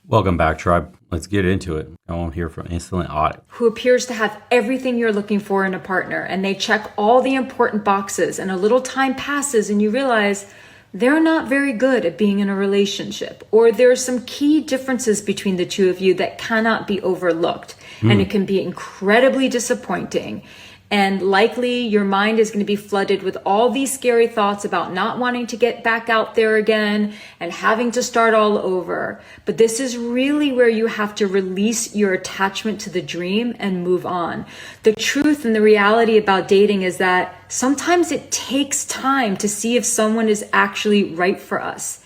Welcome back, tribe. Let's get into it. I won't hear from Insolent Audit. Who appears to have everything you're looking for in a partner, and they check all the important boxes, and a little time passes and you realize they're not very good at being in a relationship, or there are some key differences between the two of you that cannot be overlooked. And it can be incredibly disappointing. And likely your mind is going to be flooded with all these scary thoughts about not wanting to get back out there again and having to start all over. But this is really where you have to release your attachment to the dream and move on. The truth and the reality about dating is that sometimes it takes time to see if someone is actually right for us.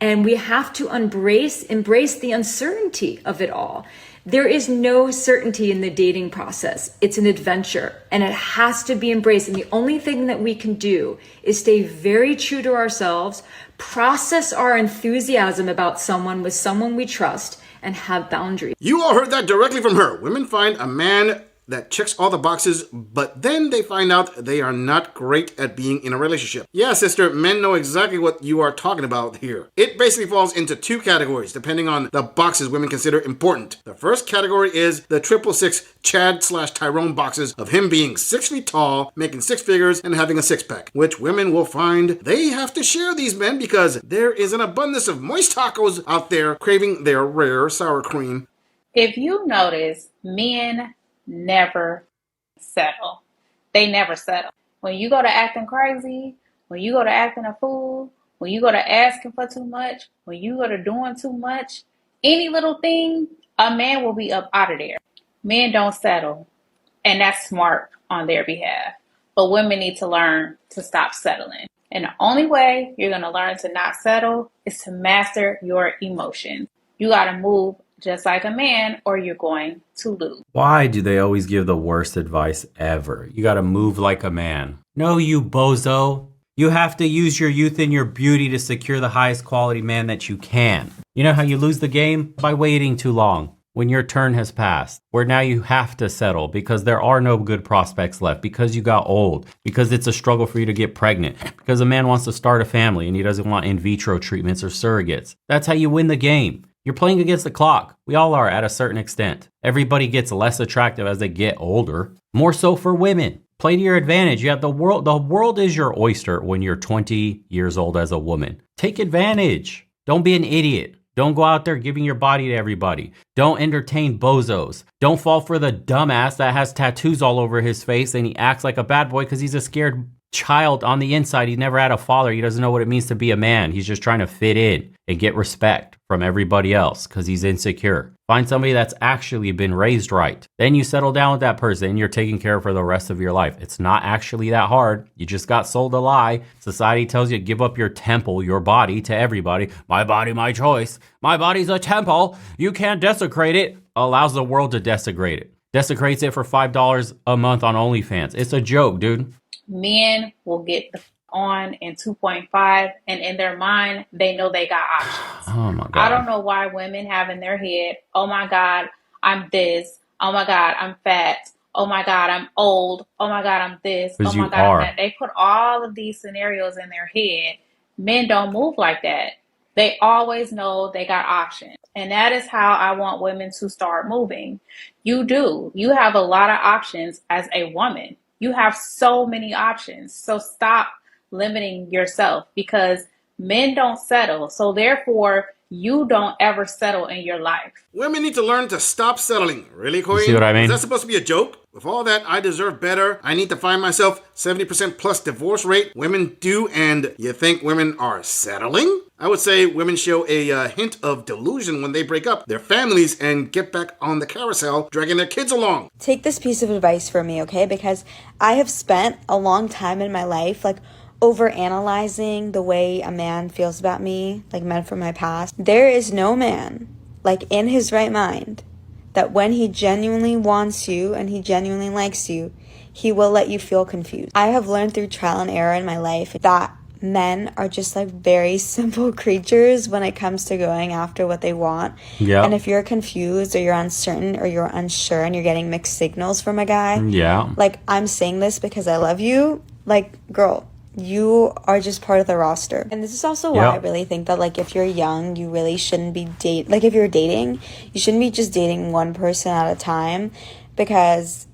And we have to embrace the uncertainty of it all. There is no certainty in the dating process. It's an adventure and it has to be embraced. And the only thing that we can do is stay very true to ourselves, process our enthusiasm about someone with someone we trust, and have boundaries. You all heard that directly from her. Women find a man that checks all the boxes, but then they find out they are not great at being in a relationship. Yeah, sister, men know exactly what you are talking about here. It basically falls into two categories, depending on the boxes women consider important. The first category is the 666 Chad/Tyrone boxes of him being 6 feet tall, making six figures, and having a six-pack, which women will find they have to share these men because there is an abundance of moist tacos out there craving their rare sour cream. If you notice, men never settle. They never settle. When you go to acting crazy, when you go to acting a fool, when you go to asking for too much, when you go to doing too much, any little thing, a man will be up out of there. Men don't settle, and that's smart on their behalf. But women need to learn to stop settling. And the only way you're going to learn to not settle is to master your emotions. You got to move just like a man, or you're going to lose. Why do they always give the worst advice ever? You gotta move like a man. No, you bozo. You have to use your youth and your beauty to secure the highest quality man that you can. You know how you lose the game? By waiting too long. When your turn has passed, where now you have to settle because there are no good prospects left, because you got old, because it's a struggle for you to get pregnant, because a man wants to start a family and he doesn't want in vitro treatments or surrogates. That's how you win the game. You're playing against the clock. We all are at a certain extent. Everybody gets less attractive as they get older. More so for women. Play to your advantage. You have the world is your oyster when you're 20 years old as a woman. Take advantage. Don't be an idiot. Don't go out there giving your body to everybody. Don't entertain bozos. Don't fall for the dumbass that has tattoos all over his face and he acts like a bad boy because he's a scared child on the inside. He never had a father. He doesn't know what it means to be a man. He's just trying to fit in and get respect from everybody else because he's insecure. Find somebody that's actually been raised right. Then you settle down with that person and you're taken care of for the rest of your life. It's not actually that hard. You just got sold a lie. Society tells you to give up your temple, your body to everybody. My body, my choice. My body's a temple. You can't desecrate it. Allows the world to desecrate it. Desecrates it for $5 a month on OnlyFans. It's a joke, dude. Men will get on in 2.5, and in their mind, they know they got options. Oh my God. I don't know why women have in their head, oh my God, I'm this. Oh my God, I'm fat. Oh my God, I'm old. Oh my God, I'm this. Oh my God, I'm that. They put all of these scenarios in their head. Men don't move like that. They always know they got options. And that is how I want women to start moving. You do. You have a lot of options as a woman. You have so many options. So stop limiting yourself because men don't settle. So therefore, you don't ever settle in your life. Women need to learn to stop settling. Really, Queen? See what I mean? Is that supposed to be a joke? With all that, I deserve better. I need to find myself 70% plus divorce rate. Women do, and you think women are settling? I would say women show a hint of delusion when they break up their families and get back on the carousel, dragging their kids along. Take this piece of advice from me, okay? Because I have spent a long time in my life, over analyzing the way a man feels about me, like men from my past. There is no man, in his right mind, that when he genuinely wants you and he genuinely likes you, he will let you feel confused. I have learned through trial and error in my life that men are just very simple creatures when it comes to going after what they want. Yeah. And if you're confused or you're uncertain or you're unsure and you're getting mixed signals from a guy, yeah, I'm saying this because I love you, girl, you are just part of the roster. And this is also why I Yep. really think that, like, if you're young, you really shouldn't be like, if you're dating, you shouldn't be just dating one person at a time, because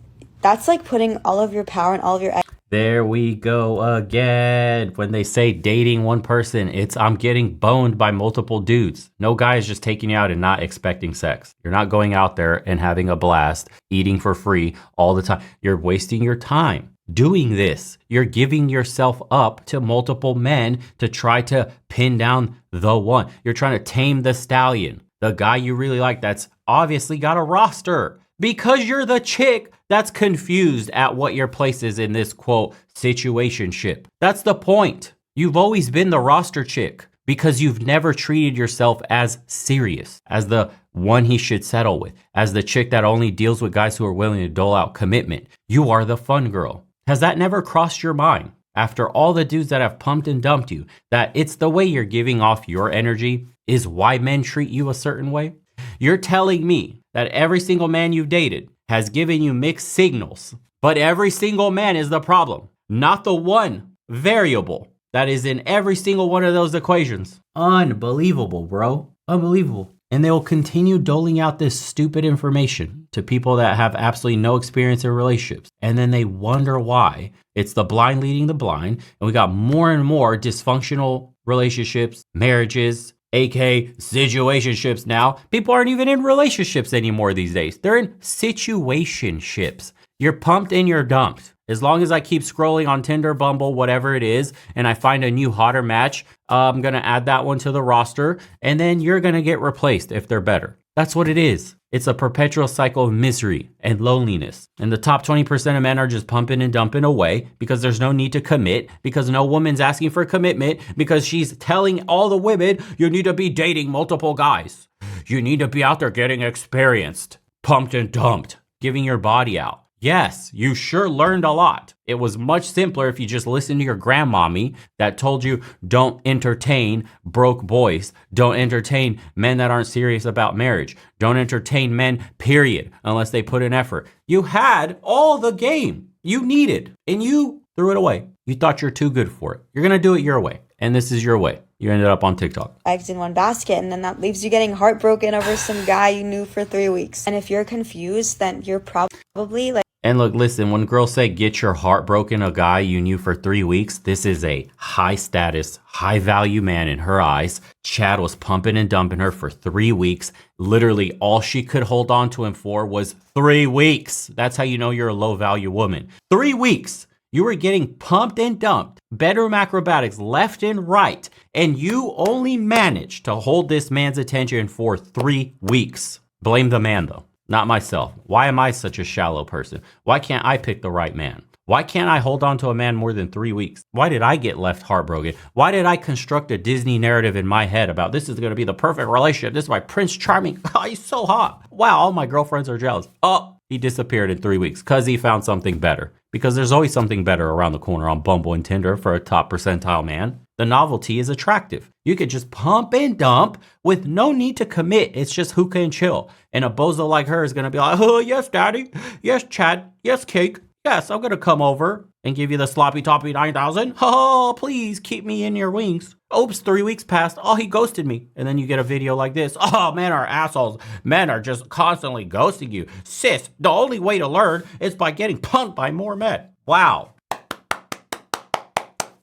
that's like putting all of your power and all of your There we go again. When they say dating one person, it's I'm getting boned by multiple dudes. No guy is just taking you out and not expecting sex. You're not going out there and having a blast, eating for free all the time. You're wasting your time doing this. You're giving yourself up to multiple men to try to pin down the one. You're trying to tame the stallion, the guy you really like that's obviously got a roster. Because you're the chick that's confused at what your place is in this, quote, situationship. That's the point. You've always been the roster chick because you've never treated yourself as serious, as the one he should settle with, as the chick that only deals with guys who are willing to dole out commitment. You are the fun girl. Has that never crossed your mind? After all the dudes that have pumped and dumped you, that it's the way you're giving off your energy is why men treat you a certain way? You're telling me that every single man you've dated has given you mixed signals, but every single man is the problem, not the one variable that is in every single one of those equations. Unbelievable, bro. Unbelievable. And they will continue doling out this stupid information to people that have absolutely no experience in relationships. And then they wonder why. It's the blind leading the blind. And we got more and more dysfunctional relationships, marriages, aka situationships now. People aren't even in relationships anymore these days. They're in situationships. You're pumped and you're dumped. As long as I keep scrolling on Tinder, Bumble, whatever it is, and I find a new hotter match, I'm going to add that one to the roster, and then you're going to get replaced if they're better. That's what it is. It's a perpetual cycle of misery and loneliness. And the top 20% of men are just pumping and dumping away because there's no need to commit, because no woman's asking for commitment, because she's telling all the women, you need to be dating multiple guys. You need to be out there getting experienced, pumped and dumped, giving your body out. Yes, you sure learned a lot. It was much simpler if you just listened to your grandmommy that told you don't entertain broke boys. Don't entertain men that aren't serious about marriage. Don't entertain men, period, unless they put in effort. You had all the game you needed and you threw it away. You thought you're too good for it. You're going to do it your way. And this is your way. You ended up on TikTok. eggs in one basket, and then that leaves you getting heartbroken over some guy you knew for 3 weeks. And if you're confused, then you're probably like, and look, listen, when girls say get your heart broken, a guy you knew for 3 weeks, this is a high status, high value man in her eyes. Chad was pumping and dumping her for 3 weeks. Literally all she could hold on to him for was 3 weeks. That's how you know you're a low value woman. 3 weeks. You were getting pumped and dumped, bedroom acrobatics left and right, and you only managed to hold this man's attention for 3 weeks. Blame the man though. Not myself. Why am I such a shallow person? Why can't I pick the right man? Why can't I hold on to a man more than 3 weeks? Why did I get left heartbroken? Why did I construct a Disney narrative in my head about this is going to be the perfect relationship? This is my Prince Charming. Oh, he's so hot. Wow, all my girlfriends are jealous. Oh, he disappeared in 3 weeks because he found something better. Because there's always something better around the corner on Bumble and Tinder for a top percentile man. The novelty is attractive. You could just pump and dump with no need to commit. It's just hookah and chill. And a bozo like her is going to be like, oh, yes, daddy. Yes, Chad. Yes, cake. Yes, I'm going to come over and give you the sloppy toppy 9,000. Oh, please keep me in your wings. Oops, 3 weeks passed. Oh, he ghosted me. And then you get a video like this. Oh, men are assholes. Men are just constantly ghosting you. Sis, the only way to learn is by getting punked by more men. Wow.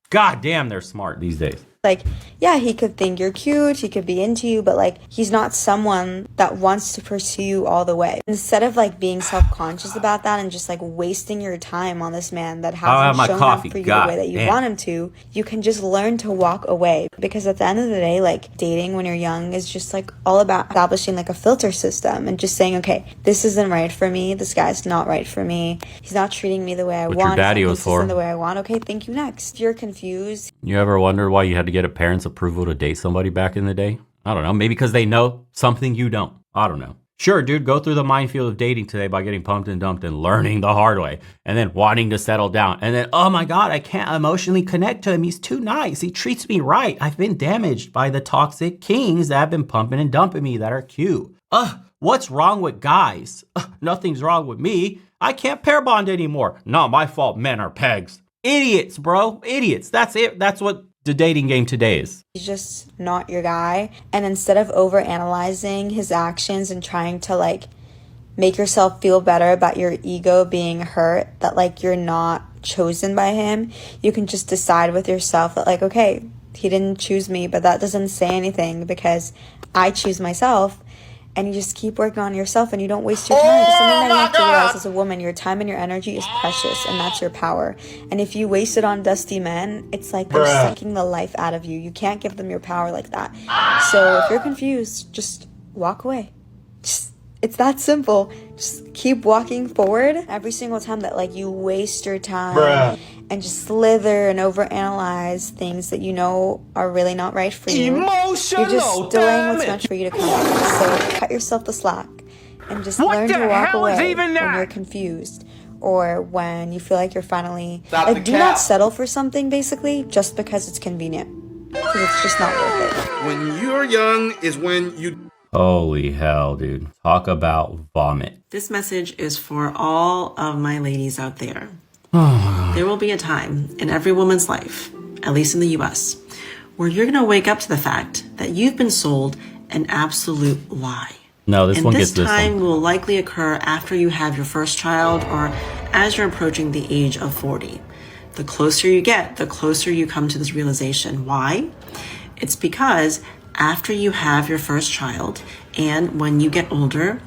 God damn, they're smart these days. like, yeah, he could think you're cute, he could be into you, but like, he's not someone that wants to pursue you all the way. Instead of like being self-conscious about that and just like wasting your time on this man that hasn't shown up for you the way that you want him to, you can just learn to walk away. Because at the end of the day, like, dating when you're young is just like all about establishing like a filter system and just saying, okay, this isn't right for me, this guy's not right for me, he's not treating me the way I want, your daddy was this for. isn't the way I want, okay, thank you, next. If you're confused. You ever wondered why you had to get a parent's approval to date somebody back in the day? I don't know. Maybe because they know something you don't. I don't know. Sure, dude, go through the minefield of dating today by getting pumped and dumped and learning the hard way and then wanting to settle down. And then, oh my God, I can't emotionally connect to him. He's too nice. He treats me right. I've been damaged by the toxic kings that have been pumping and dumping me that are cute. What's wrong with guys? Nothing's wrong with me. I can't pair bond anymore. Not my fault men are pegs. Idiots, bro. Idiots. That's it. That's what the dating game today is. He's just not your guy. And instead of over analyzing his actions and trying to like make yourself feel better about your ego being hurt, that like you're not chosen by him, you can just decide with yourself that like, okay, he didn't choose me, but that doesn't say anything because I choose myself. And you just keep working on yourself and you don't waste your time. Something that you have to realize as a woman, your time and your energy is precious, and that's your power. And if you waste it on dusty men, it's like they're sucking the life out of you. You can't give them your power like that. So if you're confused, just walk away. It's that simple. Just keep walking forward. Every single time that like you waste your time and just slither and overanalyze things that you know are really not right for you, you're just delaying what's meant for you to come. So cut yourself the slack and just learn to walk away when you're confused or when you feel like you're finally like, do not settle for something basically just because it's convenient, because it's just not worth it. When you're young is when you... Holy hell, dude. Talk about vomit. This message is for all of my ladies out there. There will be a time in every woman's life, at least in the US, where you're going to wake up to the fact that you've been sold an absolute lie. No, this one gets this one. And this time will likely occur after you have your first child or as you're approaching the age of 40. The closer you get, the closer you come to this realization. Why? It's because after you have your first child and when you get older,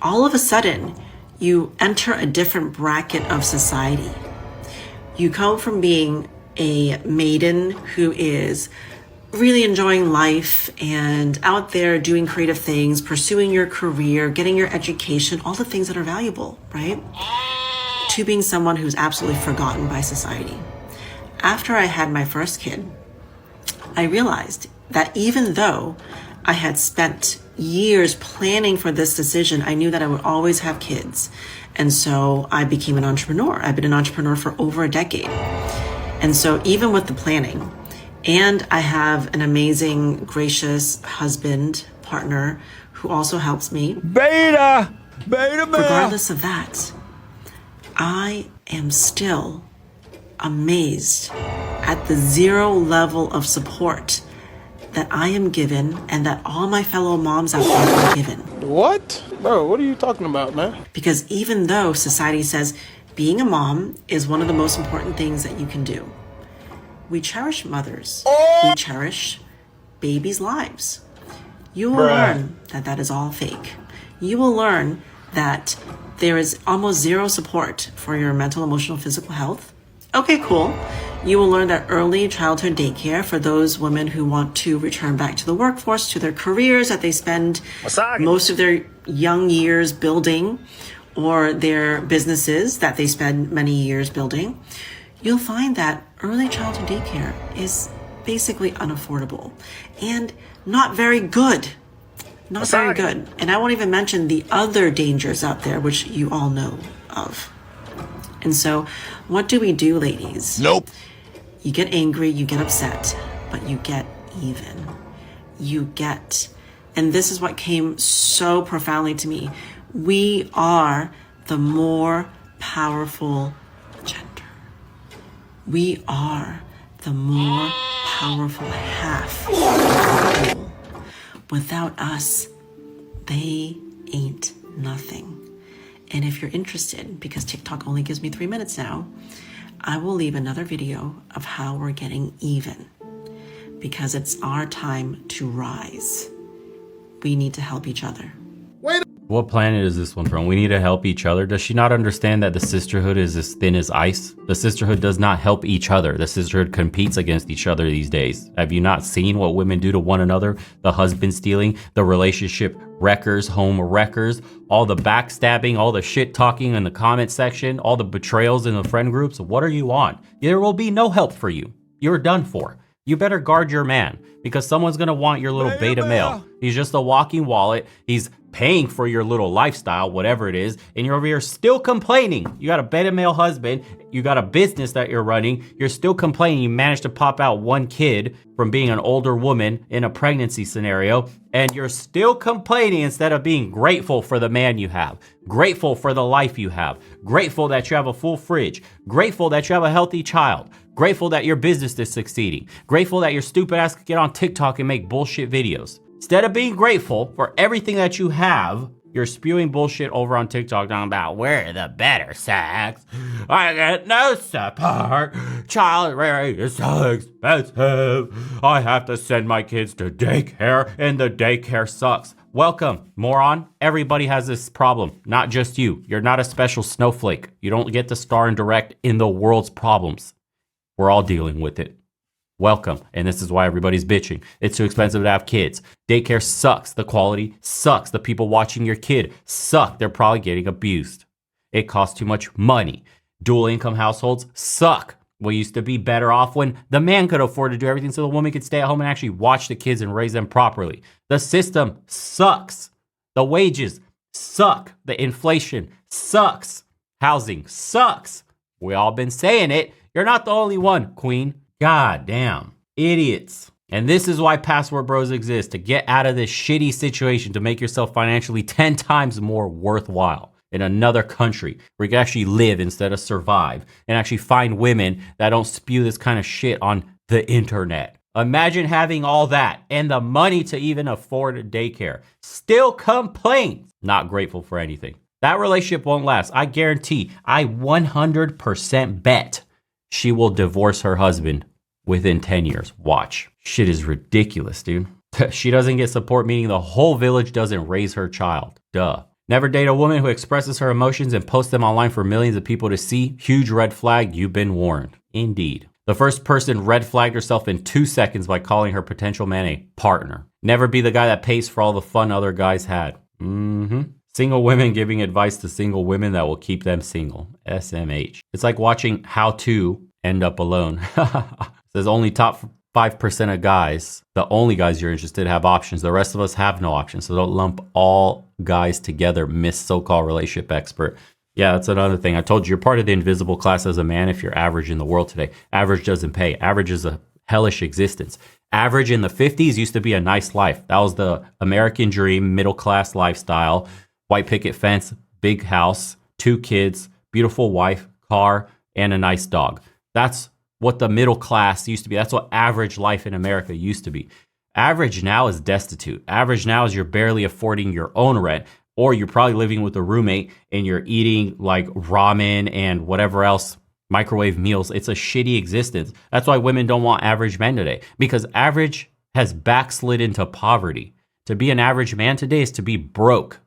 all of a sudden you enter a different bracket of society. You come from being a maiden who is really enjoying life and out there doing creative things, pursuing your career, getting your education, all the things that are valuable, right? To being someone who's absolutely forgotten by society. After I had my first kid, I realized that even though I had spent years planning for this decision, I knew that I would always have kids. And so I became an entrepreneur. I've been an entrepreneur for over a decade. And so even with the planning, and I have an amazing, gracious husband, partner, who also helps me. Beta man. Regardless of that, I am still amazed at the zero level of support that I am given and that all my fellow moms out there are given. What? Bro, what are you talking about, man? Because even though society says being a mom is one of the most important things that you can do, we cherish mothers. We cherish babies' lives. You will learn that that is all fake. You will learn that there is almost zero support for your mental, emotional, physical health. Okay, cool. You will learn that early childhood daycare for those women who want to return back to the workforce, to their careers that they spend most of their young years building, or their businesses that they spend many years building. You'll find that early childhood daycare is basically unaffordable and not very good. Not very good. And I won't even mention the other dangers out there, which you all know of. And so what do we do, ladies? Nope. You get angry, you get upset, but you get even. And this is what came so profoundly to me. We are the more powerful gender. We are the more powerful half of the whole. Without us, they ain't nothing. And if you're interested, because TikTok only gives me 3 minutes now, I will leave another video of how we're getting even, because it's our time to rise. We need to help each other. What planet is this one from? We need to help each other. Does she not understand that the sisterhood is as thin as ice? The sisterhood does not help each other. The sisterhood competes against each other these days. Have you not seen what women do to one another? The husband stealing, the relationship wreckers, home wreckers, all the backstabbing, all the shit talking in the comment section, all the betrayals in the friend groups. What are you on? There will be no help for you. You're done for. You better guard your man, because someone's gonna want your little beta male. He's just a walking wallet. He's paying for your little lifestyle, whatever it is, and you're over here still complaining. You got a beta male husband, you got a business that you're running, you're still complaining you managed to pop out one kid from being an older woman in a pregnancy scenario, and you're still complaining instead of being grateful for the man you have, grateful for the life you have, grateful that you have a full fridge, grateful that you have a healthy child, grateful that your business is succeeding, grateful that your stupid ass can get on TikTok and make bullshit videos. Instead of being grateful for everything that you have, you're spewing bullshit over on TikTok talking about we're the better sex. I get no support. Child rearing is so expensive. I have to send my kids to daycare and the daycare sucks. Welcome, moron. Everybody has this problem, not just you. You're not a special snowflake. You don't get to star and direct in the world's problems. We're all dealing with it. Welcome. And this is why everybody's bitching. It's too expensive to have kids. Daycare sucks. The quality sucks. The people watching your kid suck. They're probably getting abused. It costs too much money. Dual income households suck. We used to be better off when the man could afford to do everything so the woman could stay at home and actually watch the kids and raise them properly. The system sucks. The wages suck. The inflation sucks. Housing sucks. We all been saying it. You're not the only one, queen. God damn. Idiots. And this is why Password Bros exist, to get out of this shitty situation, to make yourself financially 10 times more worthwhile in another country where you can actually live instead of survive, and actually find women that don't spew this kind of shit on the internet. Imagine having all that and the money to even afford a daycare. Still complain. Not grateful for anything. That relationship won't last. I guarantee, I 100% bet she will divorce her husband within 10 years. Watch. Shit is ridiculous, dude. She doesn't get support, meaning the whole village doesn't raise her child. Duh. Never date a woman who expresses her emotions and posts them online for millions of people to see. Huge red flag. You've been warned. Indeed. The first person red flagged herself in 2 seconds by calling her potential man a partner. Never be the guy that pays for all the fun other guys had. Single women giving advice to single women that will keep them single. SMH. It's like watching How to End Up Alone. Says only top 5% of guys, the only guys you're interested in, have options. The rest of us have no options. So don't lump all guys together, Miss So-Called Relationship Expert. Yeah, that's another thing. I told you, you're part of the invisible class as a man if you're average in the world today. Average doesn't pay. Average is a hellish existence. Average in the 50s used to be a nice life. That was the American dream, middle class lifestyle. White picket fence, big house, 2 kids, beautiful wife, car, and a nice dog. That's what the middle class used to be. That's what average life in America used to be. Average now is destitute. Average now is you're barely affording your own rent, or you're probably living with a roommate and you're eating like ramen and whatever else, microwave meals. It's a shitty existence. That's why women don't want average men today, because average has backslid into poverty. To be an average man today is to be broke.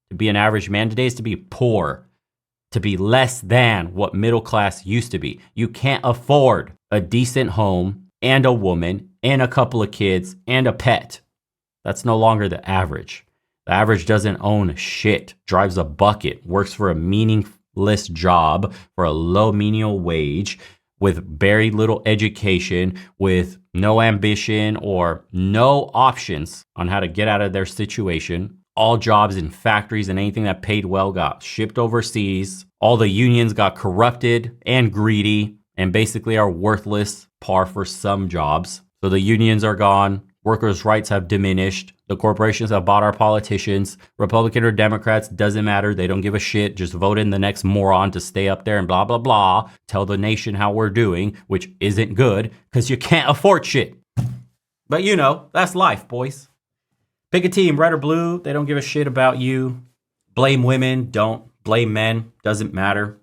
To be an average man today is to be poor. To be less than what middle class used to be. You can't afford a decent home and a woman and a couple of kids and a pet. That's no longer the average. The average doesn't own shit, drives a bucket, works for a meaningless job for a low menial wage, with very little education, with no ambition or no options on how to get out of their situation. All jobs in factories and anything that paid well got shipped overseas. All the unions got corrupted and greedy and basically are worthless, par for some jobs. So the unions are gone. Workers' rights have diminished. The corporations have bought our politicians. Republican or Democrats, doesn't matter. They don't give a shit. Just vote in the next moron to stay up there and blah, blah, blah. Tell the nation how we're doing, which isn't good because you can't afford shit. But you know, that's life, boys. Pick a team, red or blue. They don't give a shit about you. Blame women. Don't. Blame men. Doesn't matter.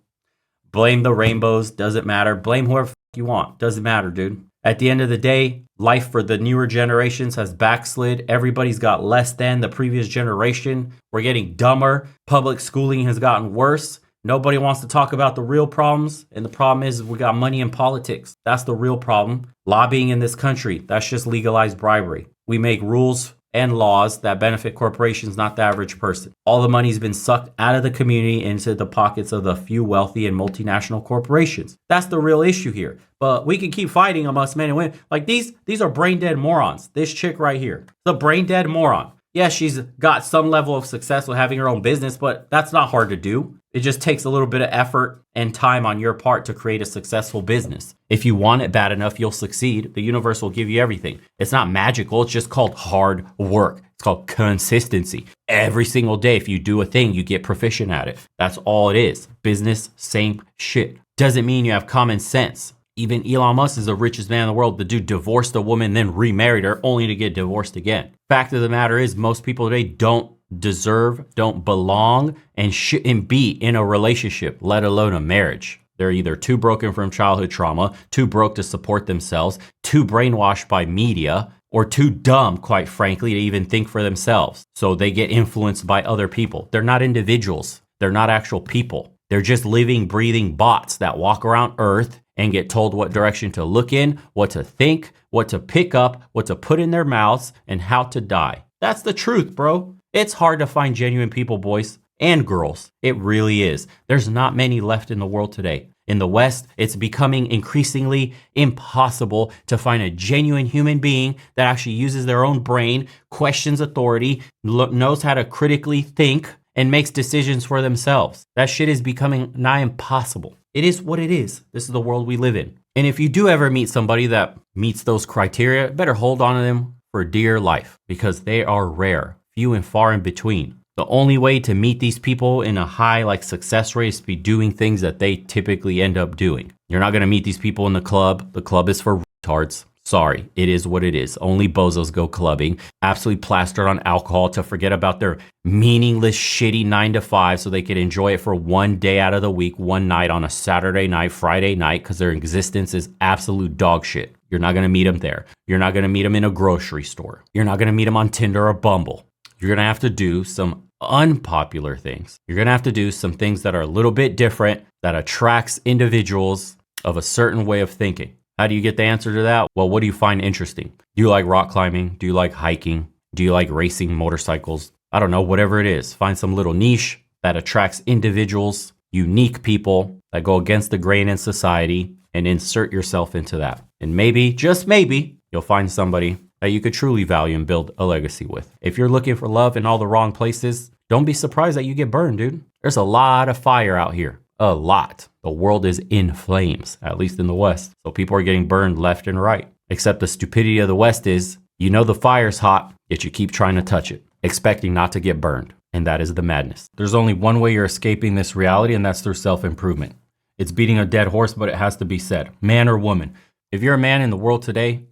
Blame the rainbows. Doesn't matter. Blame whoever you want. Doesn't matter, dude. At the end of the day, life for the newer generations has backslid. Everybody's got less than the previous generation. We're getting dumber. Public schooling has gotten worse. Nobody wants to talk about the real problems. And the problem is we got money in politics. That's the real problem. Lobbying in this country. That's just legalized bribery. We make rules and laws that benefit corporations, not the average person. All the money's been sucked out of the community into the pockets of the few wealthy and multinational corporations. That's the real issue here. But we can keep fighting amongst men and women. Like these are brain dead morons. This chick right here, the brain dead moron. Yeah, she's got some level of success with having her own business, but that's not hard to do. It just takes a little bit of effort and time on your part to create a successful business. If you want it bad enough, you'll succeed. The universe will give you everything. It's not magical. It's just called hard work. It's called consistency. Every single day, if you do a thing, you get proficient at it. That's all it is. Business, same shit. Doesn't mean you have common sense. Even Elon Musk is the richest man in the world. The dude divorced a woman, then remarried her, only to get divorced again. Fact of the matter is, most people today don't deserve, don't belong, and shouldn't be in a relationship, let alone a marriage. They're either too broken from childhood trauma, too broke to support themselves, too brainwashed by media, or too dumb, quite frankly, to even think for themselves. So they get influenced by other people. They're not individuals. They're not actual people. They're just living, breathing bots that walk around Earth and get told what direction to look in, what to think, what to pick up, what to put in their mouths, and how to die. That's the truth, bro. It's hard to find genuine people, boys and girls. It really is. There's not many left in the world today. In the West, it's becoming increasingly impossible to find a genuine human being that actually uses their own brain, questions authority, knows how to critically think, and makes decisions for themselves. That shit is becoming nigh impossible. It is what it is. This is the world we live in. And if you do ever meet somebody that meets those criteria, better hold on to them for dear life, because they are rare, few and far in between. The only way to meet these people in a high success rate is to be doing things that they typically end up doing. You're not going to meet these people in the club. The club is for retards. Sorry, it is what it is. Only bozos go clubbing, absolutely plastered on alcohol to forget about their meaningless, shitty 9 to 5 so they could enjoy it for one day out of the week, one night on a Saturday night, Friday night, because their existence is absolute dog shit. You're not going to meet them there. You're not going to meet them in a grocery store. You're not going to meet them on Tinder or Bumble. You're going to have to do some unpopular things. You're going to have to do some things that are a little bit different, that attracts individuals of a certain way of thinking. How do you get the answer to that? Well, what do you find interesting? Do you like rock climbing? Do you like hiking? Do you like racing motorcycles? I don't know, whatever it is. Find some little niche that attracts individuals, unique people that go against the grain in society, and insert yourself into that. And maybe, just maybe, you'll find somebody that you could truly value and build a legacy with. If you're looking for love in all the wrong places, don't be surprised that you get burned, dude. There's a lot of fire out here. A lot. The world is in flames, at least in the West. So people are getting burned left and right. Except the stupidity of the West is, you know the fire's hot, yet you keep trying to touch it, expecting not to get burned. And that is the madness. There's only one way you're escaping this reality, and that's through self-improvement. It's beating a dead horse, but it has to be said. Man or woman. If you're a man in the world today,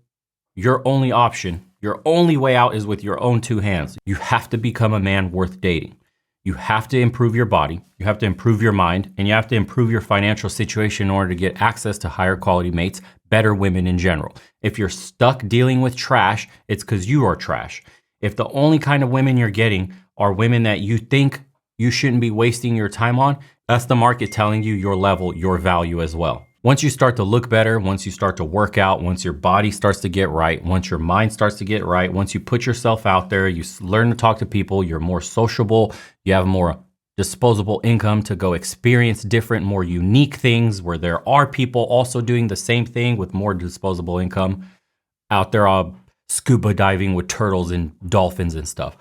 your only option, your only way out is with your own 2 hands. You have to become a man worth dating. You have to improve your body, you have to improve your mind, and you have to improve your financial situation in order to get access to higher quality mates, better women in general. If you're stuck dealing with trash, it's because you are trash. If the only kind of women you're getting are women that you think you shouldn't be wasting your time on, that's the market telling you your level, your value as well. Once you start to look better, once you start to work out, once your body starts to get right, once your mind starts to get right, once you put yourself out there, you learn to talk to people, you're more sociable, you have more disposable income to go experience different, more unique things where there are people also doing the same thing with more disposable income out there scuba diving with turtles and dolphins and stuff.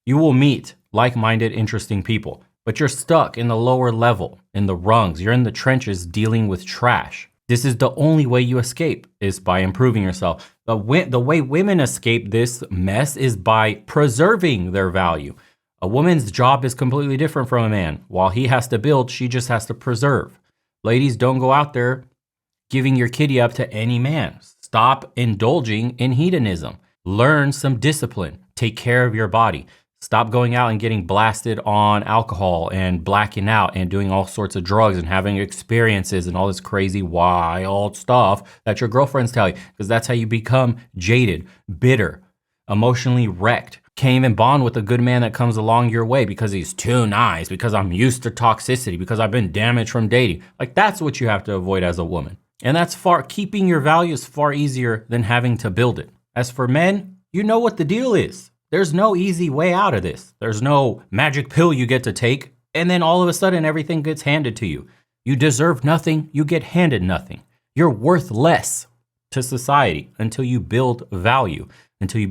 You will meet like-minded, interesting people. But you're stuck in the lower level, in the rungs. You're in the trenches dealing with trash. This is the only way you escape, is by improving yourself. The way women escape this mess is by preserving their value. A woman's job is completely different from a man. While he has to build, she just has to preserve. Ladies, don't go out there giving your kitty up to any man. Stop indulging in hedonism. Learn some discipline. Take care of your body. Stop going out and getting blasted on alcohol and blacking out and doing all sorts of drugs and having experiences and all this crazy wild stuff that your girlfriends tell you, because that's how you become jaded, bitter, emotionally wrecked. Can't even bond with a good man that comes along your way because he's too nice, because I'm used to toxicity, because I've been damaged from dating. Like, that's what you have to avoid as a woman. And keeping your value is far easier than having to build it. As for men, you know what the deal is. There's no easy way out of this. There's no magic pill you get to take, and then all of a sudden everything gets handed to you. You deserve nothing, you get handed nothing. You're worth less to society until you build value, until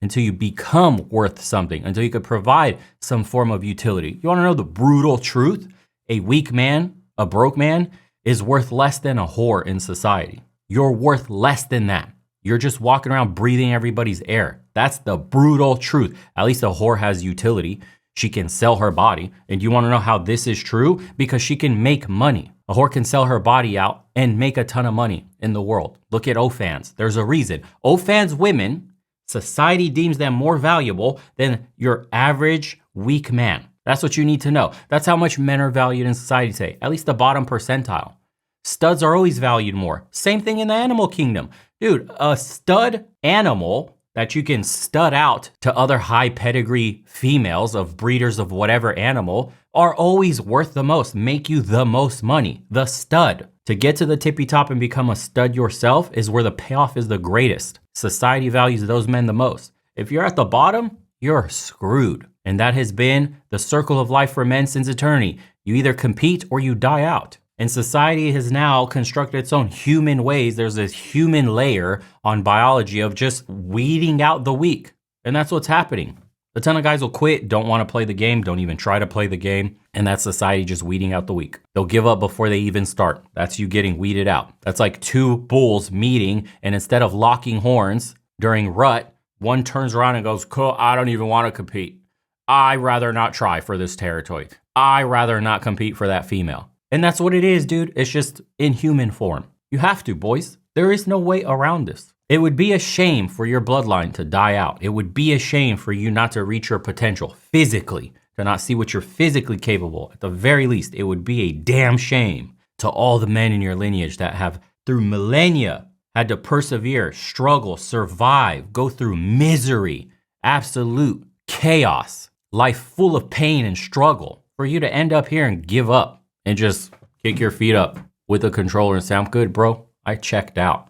until you become worth something, until you could provide some form of utility. You want to know the brutal truth? A weak man, a broke man, is worth less than a whore in society. You're worth less than that. You're just walking around breathing everybody's air. That's the brutal truth. At least a whore has utility. She can sell her body. And you want to know how this is true? Because she can make money. A whore can sell her body out and make a ton of money in the world. Look at OFANs. There's a reason. OFANs women, society deems them more valuable than your average weak man. That's what you need to know. That's how much men are valued in society today, at least the bottom percentile. Studs are always valued more. Same thing in the animal kingdom. Dude, a stud animal that you can stud out to other high pedigree females of breeders of whatever animal are always worth the most, make you the most money. The stud. To get to the tippy top and become a stud yourself is where the payoff is the greatest. Society values those men the most. If you're at the bottom, you're screwed. And that has been the circle of life for men since eternity. You either compete or you die out. And society has now constructed its own human ways. There's this human layer on biology of just weeding out the weak. And that's what's happening. A ton of guys will quit, don't want to play the game, don't even try to play the game. And that's society just weeding out the weak. They'll give up before they even start. That's you getting weeded out. That's like two bulls meeting, and instead of locking horns during rut, one turns around and goes, cool, I don't even want to compete. I'd rather not try for this territory. I'd rather not compete for that female. And that's what it is, dude. It's just in human form. You have to, boys. There is no way around this. It would be a shame for your bloodline to die out. It would be a shame for you not to reach your potential physically, to not see what you're physically capable. At the very least, it would be a damn shame to all the men in your lineage that have, through millennia, had to persevere, struggle, survive, go through misery, absolute chaos, life full of pain and struggle, for you to end up here and give up and just kick your feet up with a controller and say, I'm good, bro. I checked out.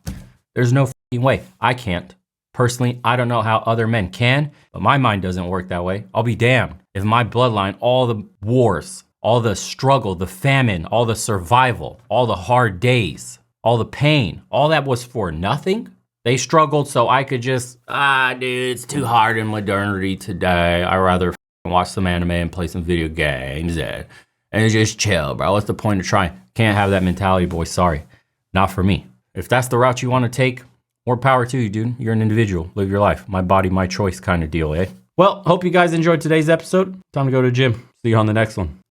There's no fucking way. I can't. Personally, I don't know how other men can, but my mind doesn't work that way. I'll be damned if my bloodline, all the wars, all the struggle, the famine, all the survival, all the hard days, all the pain, all that was for nothing. They struggled so I could just, dude, it's too hard in modernity today. I'd rather watch some anime and play some video games and just chill, bro. What's the point of trying? Can't have that mentality, boy. Sorry. Not for me. If that's the route you want to take, more power to you, dude. You're an individual. Live your life. My body, my choice kind of deal, eh? Well, hope you guys enjoyed today's episode. Time to go to the gym. See you on the next one.